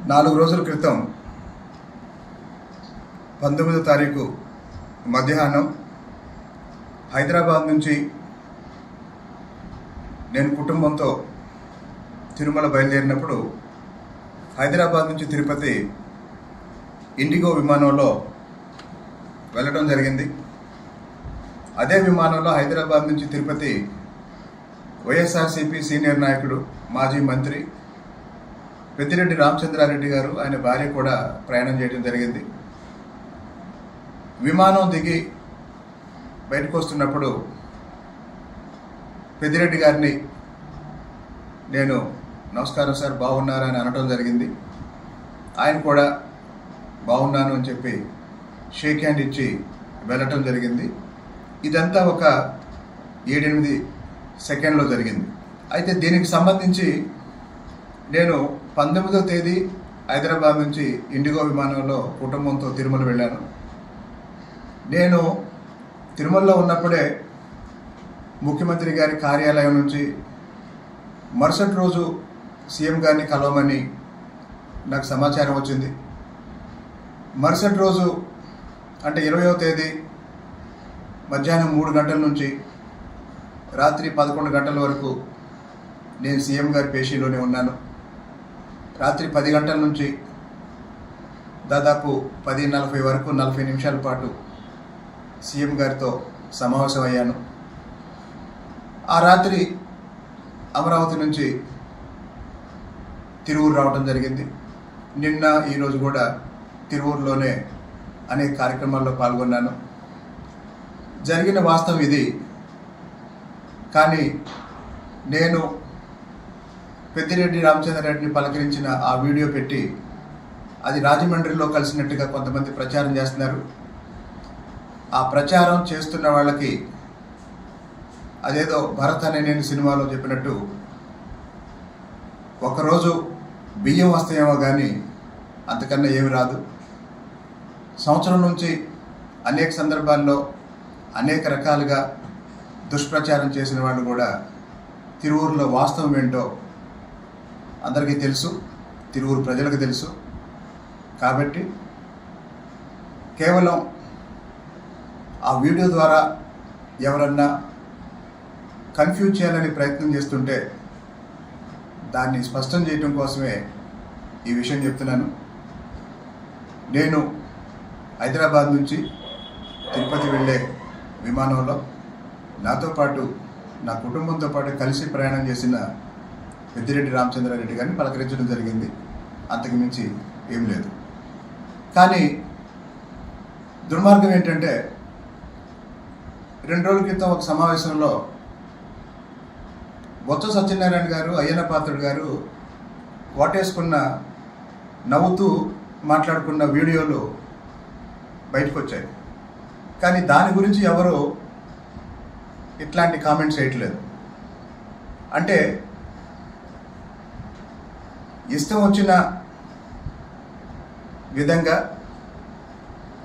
4 రోజుల క్రితం 19వ తారీఖు మధ్యాహ్నం హైదరాబాద్ నుంచి నేను కుటుంబంతో తిరుమల బయలుదేరినప్పుడు హైదరాబాద్ నుంచి తిరుపతి ఇండిగో విమానంలో వెళ్ళడం జరిగింది. అదే విమానంలో హైదరాబాద్ నుంచి తిరుపతి వైఎస్ఆర్సీపీ సీనియర్ నాయకుడు మాజీ మంత్రి పెద్దిరెడ్డి రామచంద్రారెడ్డి గారు, ఆయన భార్య కూడా ప్రయాణం చేయడం జరిగింది. విమానం దిగి బయటకు వస్తున్నప్పుడు పెద్దిరెడ్డి గారిని నేను నమస్కారం సార్, బాగున్నారా అని అనడం జరిగింది. ఆయన కూడా బాగున్నాను అని చెప్పి షేక్ హ్యాండ్ ఇచ్చి వెళ్ళటం జరిగింది. ఇదంతా ఒక 7-8 సెకండ్లో జరిగింది. అయితే దీనికి సంబంధించి నేను 19వ తేదీ హైదరాబాద్ నుంచి ఇండిగో విమానంలో కుటుంబంతో తిరుమల వెళ్ళాను. నేను తిరుమలలో ఉన్నప్పుడే ముఖ్యమంత్రి గారి కార్యాలయం నుంచి మరుసటి రోజు సీఎం గారిని కలవమని నాకు సమాచారం వచ్చింది. మరుసటి రోజు అంటే 20వ తేదీ మధ్యాహ్నం 3 గంటల నుంచి రాత్రి 11 గంటల వరకు నేను సీఎం గారి పేషీలోనే ఉన్నాను. రాత్రి 10 గంటల నుంచి దాదాపు 10:40 వరకు 40 నిమిషాల పాటు సీఎం గారితో సమావేశం అయ్యాను. ఆ రాత్రి అమరావతి నుంచి తిరువూరు రావడం జరిగింది. నిన్న ఈరోజు కూడా తిరువూరులోనే అనేక కార్యక్రమాల్లో పాల్గొన్నాను. జరిగిన వాస్తవం ఇది. కానీ నేను పెద్దిరెడ్డి రామచంద్రారెడ్డిని పలకరించిన ఆ వీడియో పెట్టి అది రాజమండ్రిలో కలిసినట్టుగా కొంతమంది ప్రచారం చేస్తున్నారు. ఆ ప్రచారం చేస్తున్న వాళ్ళకి అదేదో భరత్ అనే నేను సినిమాలో చెప్పినట్టు ఒకరోజు బియ్యం వస్తాయేమో కానీ అంతకన్నా ఏమి రాదు. సంవత్సరం నుంచి అనేక సందర్భాల్లో అనేక రకాలుగా దుష్ప్రచారం చేసిన వాళ్ళు కూడా తిరువూరులో వాస్తవం ఏంటో అందరికీ తెలుసు, తిరువూరు ప్రజలకు తెలుసు. కాబట్టి కేవలం ఆ వీడియో ద్వారా ఎవరన్నా కన్ఫ్యూజ్ చేయాలని ప్రయత్నం చేస్తుంటే దాన్ని స్పష్టం చేయడం కోసమే ఈ విషయం చెప్తున్నాను. నేను హైదరాబాద్ నుంచి తిరుపతి వెళ్ళే విమానంలో నాతో పాటు నా కుటుంబంతో పాటు కలిసి ప్రయాణం చేసిన పెద్దిరెడ్డి రామచంద్రారెడ్డి గారిని పలకరించడం జరిగింది. అంతకు మించి ఏం లేదు. కానీ దుర్మార్గం ఏంటంటే 2 రోజుల క్రితం ఒక సమావేశంలో బొత్స సత్యనారాయణ గారు, అయ్యన్న పాత్రుడు గారు వాటేసుకున్న నవ్వుతూ మాట్లాడుకున్న వీడియోలు బయటకు వచ్చాయి. కానీ దాని గురించి ఎవరు ఇట్లాంటి కామెంట్స్ చేయట్లేదు. అంటే ఇష్టం వచ్చిన విధంగా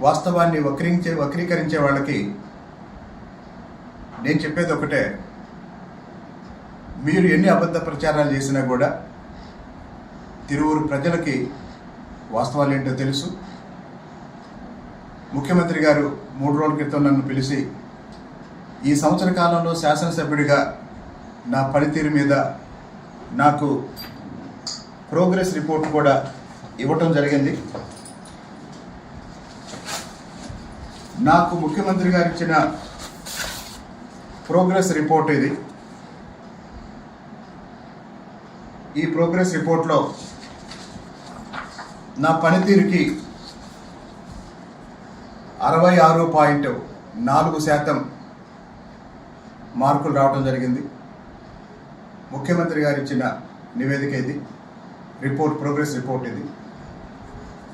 వాస్తవాన్ని వక్రీకరించే వాళ్ళకి నేను చెప్పేది ఒకటే, మీరు ఎన్ని అబద్ధ ప్రచారాలు చేసినా కూడా తిరువూరు ప్రజలకి వాస్తవాలు ఏంటో తెలుసు. ముఖ్యమంత్రి గారు 3 రోజుల క్రితం నన్ను పిలిచి ఈ సంవత్సర కాలంలో శాసనసభ్యుడిగా నా పనితీరు మీద నాకు ప్రోగ్రెస్ రిపోర్ట్ కూడా ఇవ్వటం జరిగింది. నాకు ముఖ్యమంత్రి గారు ఇచ్చిన ప్రోగ్రెస్ రిపోర్ట్ ఇది. ఈ ప్రోగ్రెస్ రిపోర్ట్లో నా పనితీరుకి 66.4% మార్కులు రావడం జరిగింది. ముఖ్యమంత్రి గారు ఇచ్చిన నివేదిక ఇది, ప్రోగ్రెస్ రిపోర్ట్ ఇది.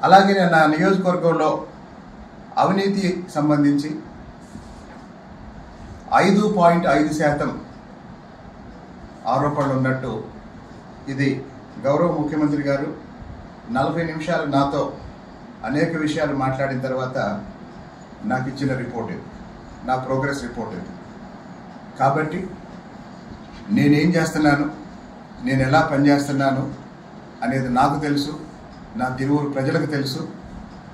అలాగే నా నియోజకవర్గంలో అవినీతి సంబంధించి 5.5% ఆరోపణలు ఉన్నట్టు ఇది గౌరవ ముఖ్యమంత్రి గారు 40 నిమిషాలు నాతో అనేక విషయాలు మాట్లాడిన తర్వాత నాకు ఇచ్చిన రిపోర్ట్ ఇది, నా ప్రోగ్రెస్ రిపోర్ట్ ఇది. కాబట్టి నేనేం చేస్తున్నాను, నేను ఎలా పనిచేస్తున్నాను అనేది నాకు తెలుసు. నా తిరువురు ప్రజలకు తెలుసు,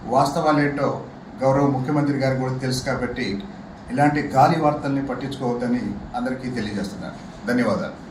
వాస్తవాలేంటో గౌరవ ముఖ్యమంత్రి గారికి కూడా తెలుసు. కాబట్టి ఇలాంటి గాలి వార్తల్ని పట్టించుకోవద్దని అందరికీ తెలియజేస్తున్నాను. ధన్యవాదాలు.